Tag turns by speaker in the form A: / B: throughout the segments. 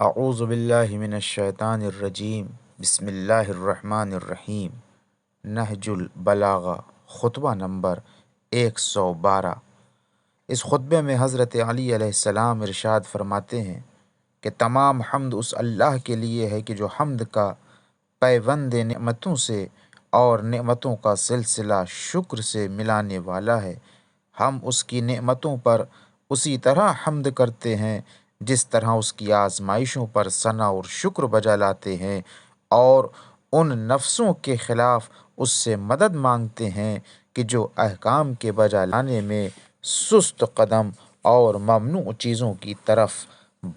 A: اعوذ باللہ من الشیطان الرجیم، بسم اللہ الرحمن الرحیم۔ نہج البلاغہ، خطبہ نمبر 112۔ اس خطبے میں حضرت علی علیہ السلام ارشاد فرماتے ہیں کہ تمام حمد اس اللہ کے لیے ہے کہ جو حمد کا پیوند نعمتوں سے اور نعمتوں کا سلسلہ شکر سے ملانے والا ہے۔ ہم اس کی نعمتوں پر اسی طرح حمد کرتے ہیں جس طرح اس کی آزمائشوں پر ثنا اور شکر بجا لاتے ہیں، اور ان نفسوں کے خلاف اس سے مدد مانگتے ہیں کہ جو احکام کے بجا لانے میں سست قدم اور ممنوع چیزوں کی طرف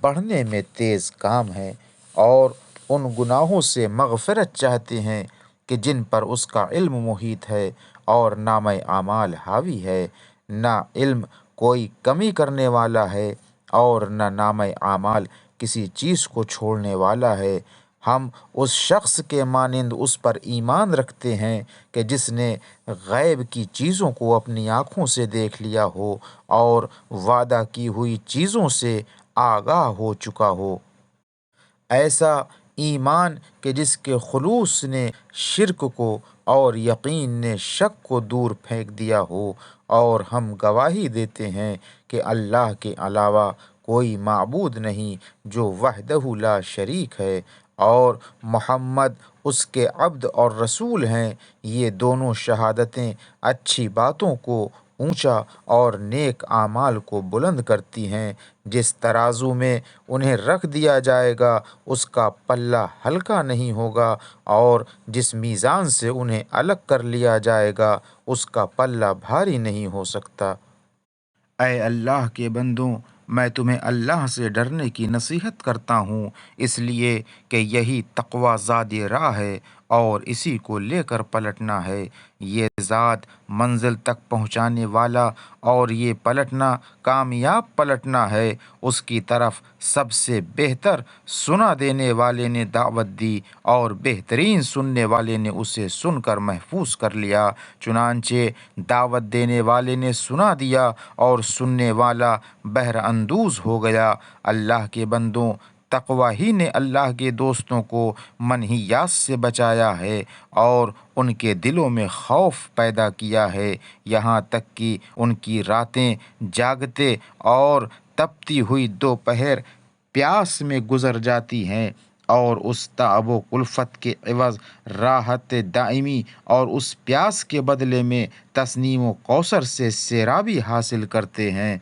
A: بڑھنے میں تیز کام ہے، اور ان گناہوں سے مغفرت چاہتے ہیں کہ جن پر اس کا علم محیط ہے اور نامہ اعمال حاوی ہے۔ نہ علم کوئی کمی کرنے والا ہے اور نہ نامہ اعمال کسی چیز کو چھوڑنے والا ہے۔ ہم اس شخص کے مانند اس پر ایمان رکھتے ہیں کہ جس نے غیب کی چیزوں کو اپنی آنکھوں سے دیکھ لیا ہو اور وعدہ کی ہوئی چیزوں سے آگاہ ہو چکا ہو۔ ایسا ایمان کہ جس کے خلوص نے شرک کو اور یقین نے شک کو دور پھینک دیا ہو، اور ہم گواہی دیتے ہیں کہ اللہ کے علاوہ کوئی معبود نہیں جو وحدہ لا شریک ہے، اور محمد اس کے عبد اور رسول ہیں۔ یہ دونوں شہادتیں اچھی باتوں کو اونچا اور نیک اعمال کو بلند کرتی ہیں۔ جس ترازو میں انہیں رکھ دیا جائے گا اس کا پلہ ہلکا نہیں ہوگا، اور جس میزان سے انہیں الگ کر لیا جائے گا اس کا پلہ بھاری نہیں ہو سکتا۔ اے اللہ کے بندوں، میں تمہیں اللہ سے ڈرنے کی نصیحت کرتا ہوں، اس لیے کہ یہی تقوی زاد راہ ہے اور اسی کو لے کر پلٹنا ہے۔ یہ ذات منزل تک پہنچانے والا اور یہ پلٹنا کامیاب پلٹنا ہے۔ اس کی طرف سب سے بہتر سنا دینے والے نے دعوت دی اور بہترین سننے والے نے اسے سن کر محفوظ کر لیا۔ چنانچہ دعوت دینے والے نے سنا دیا اور سننے والا بہر اندوز ہو گیا۔ اللہ کے بندوں، تقوی ہی نے اللہ کے دوستوں کو منہیات سے بچایا ہے اور ان کے دلوں میں خوف پیدا کیا ہے، یہاں تک کہ ان کی راتیں جاگتے اور تپتی ہوئی دوپہر پیاس میں گزر جاتی ہیں، اور اس تعب و کلفت کے عوض راحت دائمی اور اس پیاس کے بدلے میں تسنیم و کوثر سے سیرابی حاصل کرتے ہیں۔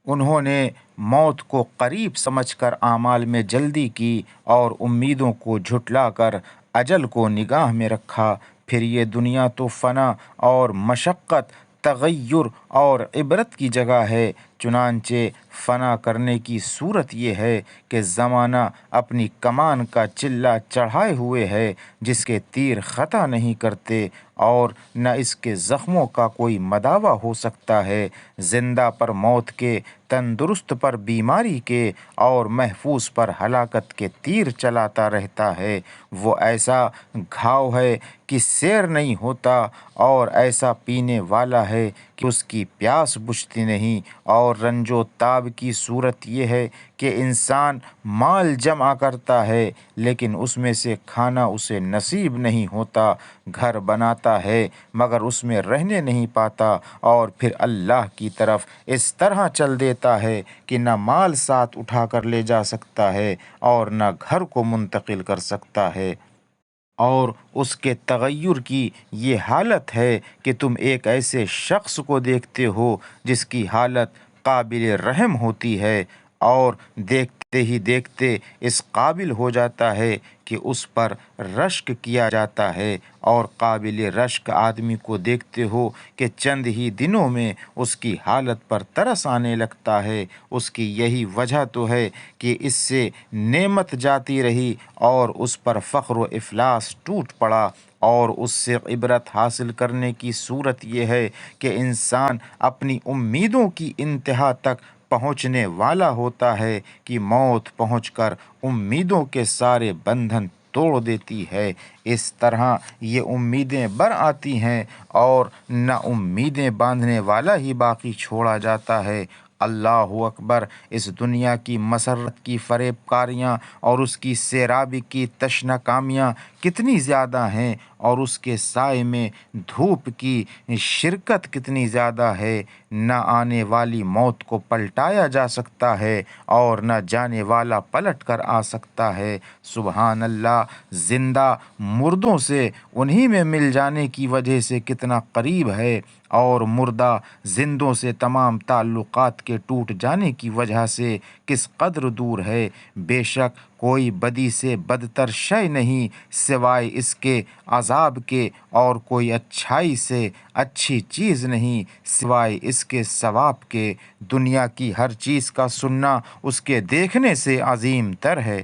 A: انہوں نے موت کو قریب سمجھ کر اعمال میں جلدی کی اور امیدوں کو جھٹلا کر اجل کو نگاہ میں رکھا۔ پھر یہ دنیا تو فنا اور مشقت، تغیر اور عبرت کی جگہ ہے۔ چنانچہ فنا کرنے کی صورت یہ ہے کہ زمانہ اپنی کمان کا چلہ چڑھائے ہوئے ہے جس کے تیر خطا نہیں کرتے اور نہ اس کے زخموں کا کوئی مداوع ہو سکتا ہے۔ زندہ پر موت کے، تندرست پر بیماری کے اور محفوظ پر ہلاکت کے تیر چلاتا رہتا ہے۔ وہ ایسا گھاؤ ہے کہ سیر نہیں ہوتا، اور ایسا پینے والا ہے کہ اس کی پیاس بجھتی نہیں۔ اور رنج و تاب کی صورت یہ ہے کہ انسان مال جمع کرتا ہے لیکن اس میں سے کھانا اسے نصیب نہیں ہوتا، گھر بناتا ہے مگر اس میں رہنے نہیں پاتا، اور پھر اللہ کی طرف اس طرح چل دیتا ہے کہ نہ مال ساتھ اٹھا کر لے جا سکتا ہے اور نہ گھر کو منتقل کر سکتا ہے۔ اور اس کے تغیر کی یہ حالت ہے کہ تم ایک ایسے شخص کو دیکھتے ہو جس کی حالت قابل رحم ہوتی ہے، اور دیکھتے ہی دیکھتے اس قابل ہو جاتا ہے کہ اس پر رشک کیا جاتا ہے، اور قابل رشک آدمی کو دیکھتے ہو کہ چند ہی دنوں میں اس کی حالت پر ترس آنے لگتا ہے۔ اس کی یہی وجہ تو ہے کہ اس سے نعمت جاتی رہی اور اس پر فخر و افلاس ٹوٹ پڑا۔ اور اس سے عبرت حاصل کرنے کی صورت یہ ہے کہ انسان اپنی امیدوں کی انتہا تک پہنچنے والا ہوتا ہے کہ موت پہنچ کر امیدوں کے سارے بندھن توڑ دیتی ہے۔ اس طرح یہ امیدیں بر آتی ہیں اور نہ امیدیں باندھنے والا ہی باقی چھوڑا جاتا ہے۔ اللہ اکبر! اس دنیا کی مسرت کی فریب کاریاں اور اس کی سیرابی کی تشنہ کامیاں کتنی زیادہ ہیں، اور اس کے سائے میں دھوپ کی شرکت کتنی زیادہ ہے۔ نہ آنے والی موت کو پلٹایا جا سکتا ہے اور نہ جانے والا پلٹ کر آ سکتا ہے۔ سبحان اللہ! زندہ مردوں سے انہی میں مل جانے کی وجہ سے کتنا قریب ہے، اور مردہ زندوں سے تمام تعلقات کے ٹوٹ جانے کی وجہ سے کس قدر دور ہے۔ بے شک کوئی بدی سے بدتر شے نہیں سوائے اس کے عذاب کے، اور کوئی اچھائی سے اچھی چیز نہیں سوائے اس کے ثواب کے۔ دنیا کی ہر چیز کا سننا اس کے دیکھنے سے عظیم تر ہے۔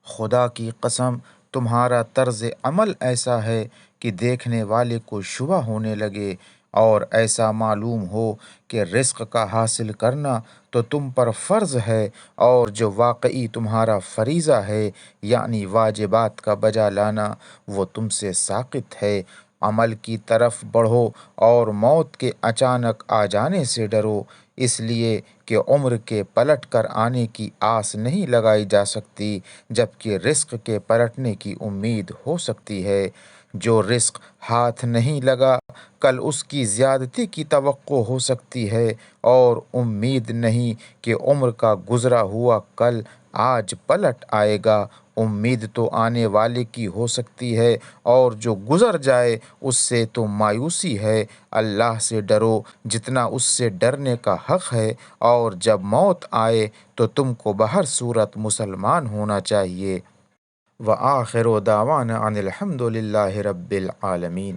A: خدا کی قسم، تمہارا طرز عمل ایسا ہے کہ دیکھنے والے کو شبہ ہونے لگے، اور ایسا معلوم ہو کہ رزق کا حاصل کرنا تو تم پر فرض ہے، اور جو واقعی تمہارا فریضہ ہے یعنی واجبات کا بجا لانا، وہ تم سے ساقط ہے۔ عمل کی طرف بڑھو اور موت کے اچانک آ جانے سے ڈرو، اس لیے کہ عمر کے پلٹ کر آنے کی آس نہیں لگائی جا سکتی، جبکہ رزق کے پلٹنے کی امید ہو سکتی ہے۔ جو رزق ہاتھ نہیں لگا، کل اس کی زیادتی کی توقع ہو سکتی ہے، اور امید نہیں کہ عمر کا گزرا ہوا کل آج پلٹ آئے گا۔ امید تو آنے والے کی ہو سکتی ہے، اور جو گزر جائے اس سے تو مایوسی ہے۔ اللہ سے ڈرو جتنا اس سے ڈرنے کا حق ہے، اور جب موت آئے تو تم کو بہر صورت مسلمان ہونا چاہیے۔ وآخر دعوانا ان الحمد للہ رب العالمین۔